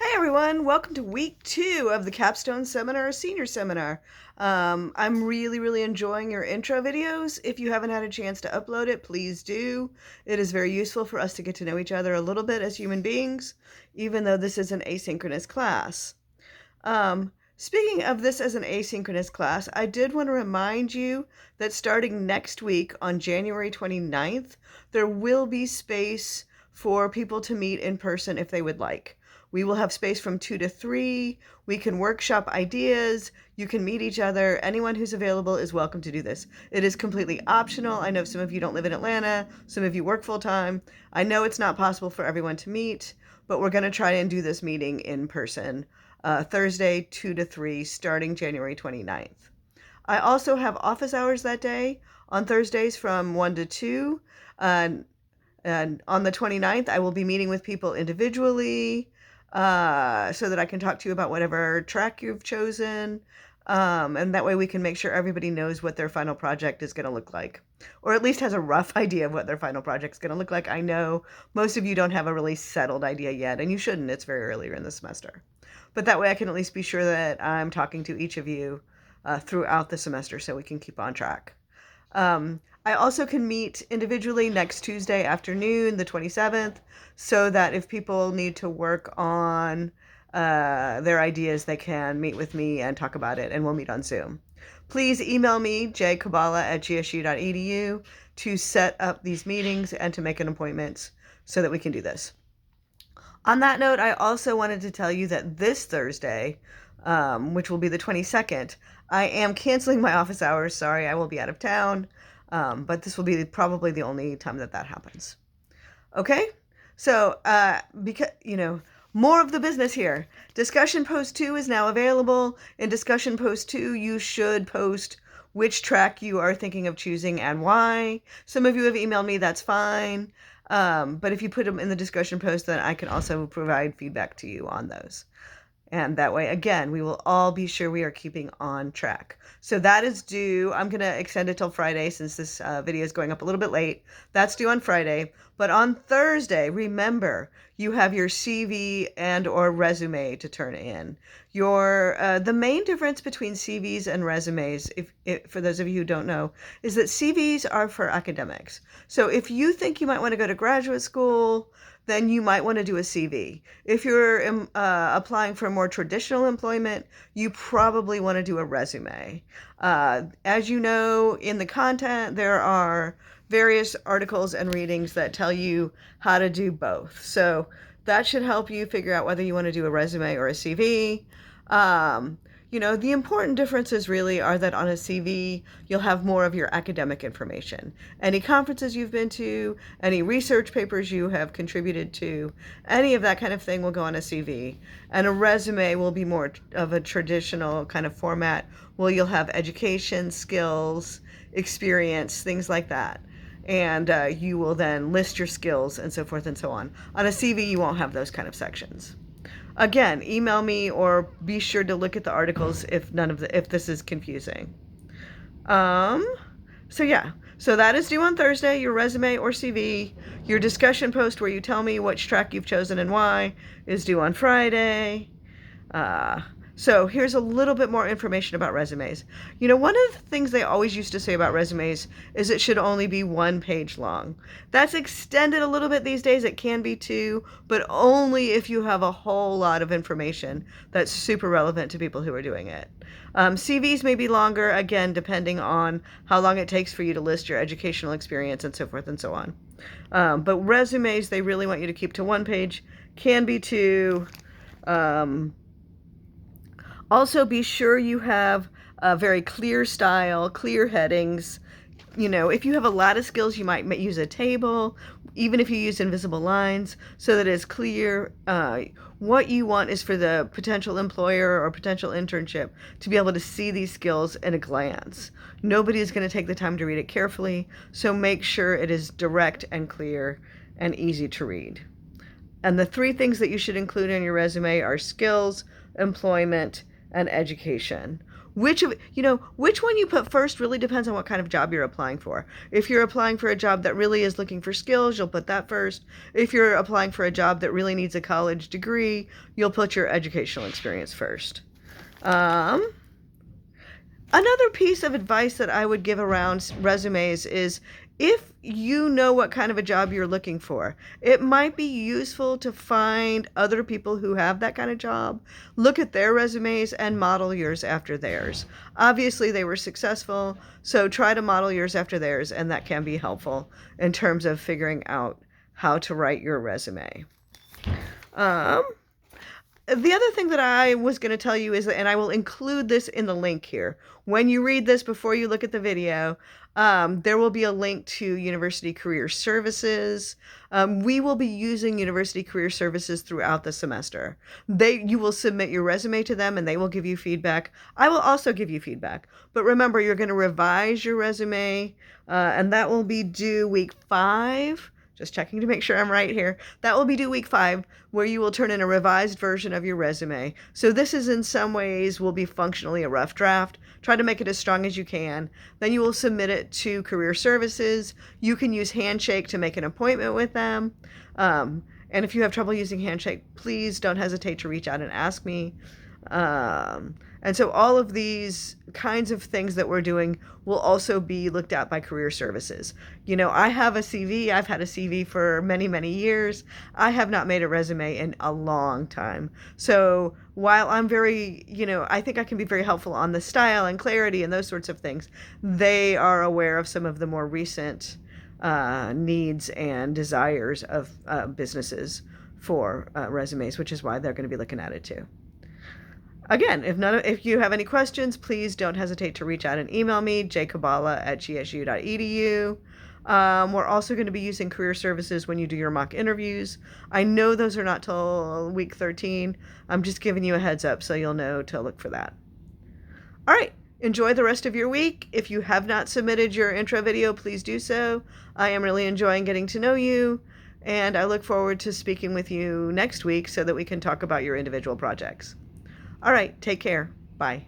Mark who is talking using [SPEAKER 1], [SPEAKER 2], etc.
[SPEAKER 1] Hey everyone, welcome to week 2 of the Capstone Seminar Senior Seminar. I'm really enjoying your intro videos. If you haven't had a chance to upload it, please do. It is very useful for us to get to know each other a little bit as human beings, even though this is an asynchronous class. Speaking of this as an asynchronous class, I did want to remind you that starting next week on January 29th, there will be space for people to meet in person if they would like. We will have space from 2 to 3. We can workshop ideas. You can meet each other. Anyone who's available is welcome to do this. It is completely optional. I know some of you don't live in Atlanta. Some of you work full time. I know it's not possible for everyone to meet, but we're going to try and do this meeting in person Thursday, 2 to 3, starting January 29th. I also have office hours that day on Thursdays from 1 to 2. And on the 29th, I will be meeting with people individually so that I can talk to you about whatever track you've chosen. And that way we can make sure everybody knows what their final project is going to look like, or at least has a rough idea of what their final project is going to look like. I know most of you don't have a really settled idea yet, and you shouldn't. It's very earlier in the semester. But that way I can at least be sure that I'm talking to each of you throughout the semester so we can keep on track. I also can meet individually next Tuesday afternoon, the 27th, so that if people need to work on their ideas, they can meet with me and talk about it, and we'll meet on Zoom. Please email me, jkabala@gsu.edu, to set up these meetings and to make an appointment so that we can do this. On that note, I also wanted to tell you that this Thursday, which will be the 22nd, I am canceling my office hours. Sorry, I will be out of town. But this will be probably the only time that happens. Okay? So, because, more of the business here. Discussion Post 2 is now available. In Discussion Post 2, you should post which track you are thinking of choosing and why. Some of you have emailed me, that's fine. But if you put them in the discussion post, then I can also provide feedback to you on those. And that way, again, we will all be sure we are keeping on track. So that is due. I'm going to extend it till Friday since this video is going up a little bit late. That's due on Friday. But on Thursday, remember, you have your CV and or resume to turn in. The main difference between CVs and resumes, if for those of you who don't know, is that CVs are for academics. So if you think you might want to go to graduate school, then you might want to do a CV. If you're applying for more traditional employment, you probably want to do a resume. As you know, in the content, there are various articles and readings that tell you how to do both. So that should help you figure out whether you want to do a resume or a CV. The important differences really are that on a CV, you'll have more of your academic information. Any conferences you've been to, any research papers you have contributed to, any of that kind of thing will go on a CV. And a resume will be more of a traditional kind of format where you'll have education, skills, experience, things like that. And you will then list your skills and so forth and so on. On a CV, you won't have those kind of sections. Again, email me or be sure to look at the articles if this is confusing. So that is due on Thursday, your resume or CV. Your discussion post where you tell me which track you've chosen and why is due on Friday. So here's a little bit more information about resumes. One of the things they always used to say about resumes is it should only be 1 page long. That's extended a little bit these days. It can be 2, but only if you have a whole lot of information that's super relevant to people who are doing it. CVs may be longer, again, depending on how long it takes for you to list your educational experience and so forth and so on. But resumes, they really want you to keep to 1 page, can be 2. Also, be sure you have a very clear style, clear headings. If you have a lot of skills, you might use a table, even if you use invisible lines, so that it's clear. What you want is for the potential employer or potential internship to be able to see these skills at a glance. Nobody is going to take the time to read it carefully, so make sure it is direct and clear and easy to read. And the 3 things that you should include in your resume are skills, employment, and education. which one you put first really depends on what kind of job you're applying for. If you're applying for a job that really is looking for skills, you'll put that first. If you're applying for a job that really needs a college degree, you'll put your educational experience first. Another piece of advice that I would give around resumes is, if you know what kind of a job you're looking for, it might be useful to find other people who have that kind of job, look at their resumes, and model yours after theirs. Obviously, they were successful, so try to model yours after theirs, and that can be helpful in terms of figuring out how to write your resume. The other thing that I was going to tell you is that, and I will include this in the link here, when you read this before you look at the video, there will be a link to University Career Services. We will be using University Career Services throughout the semester. You will submit your resume to them and they will give you feedback. I will also give you feedback. But remember, you're going to revise your resume, and that will be due week 5. Just checking to make sure I'm right here. That will be due week 5, where you will turn in a revised version of your resume. So this is, in some ways, will be functionally a rough draft. Try to make it as strong as you can. Then you will submit it to Career Services. You can use Handshake to make an appointment with them. And if you have trouble using Handshake, please don't hesitate to reach out and ask me. And so all of these kinds of things that we're doing will also be looked at by Career Services. I have a CV. I've had a CV for many, many years. I have not made a resume in a long time. So while I'm very, I think I can be very helpful on the style and clarity and those sorts of things, they are aware of some of the more recent needs and desires of businesses for resumes, which is why they're going to be looking at it too. Again, if you have any questions, please don't hesitate to reach out and email me, jkabala@gsu.edu. We're also going to be using Career Services when you do your mock interviews. I know those are not till week 13. I'm just giving you a heads up so you'll know to look for that. All right. Enjoy the rest of your week. If you have not submitted your intro video, please do so. I am really enjoying getting to know you, and I look forward to speaking with you next week so that we can talk about your individual projects. All right, take care. Bye.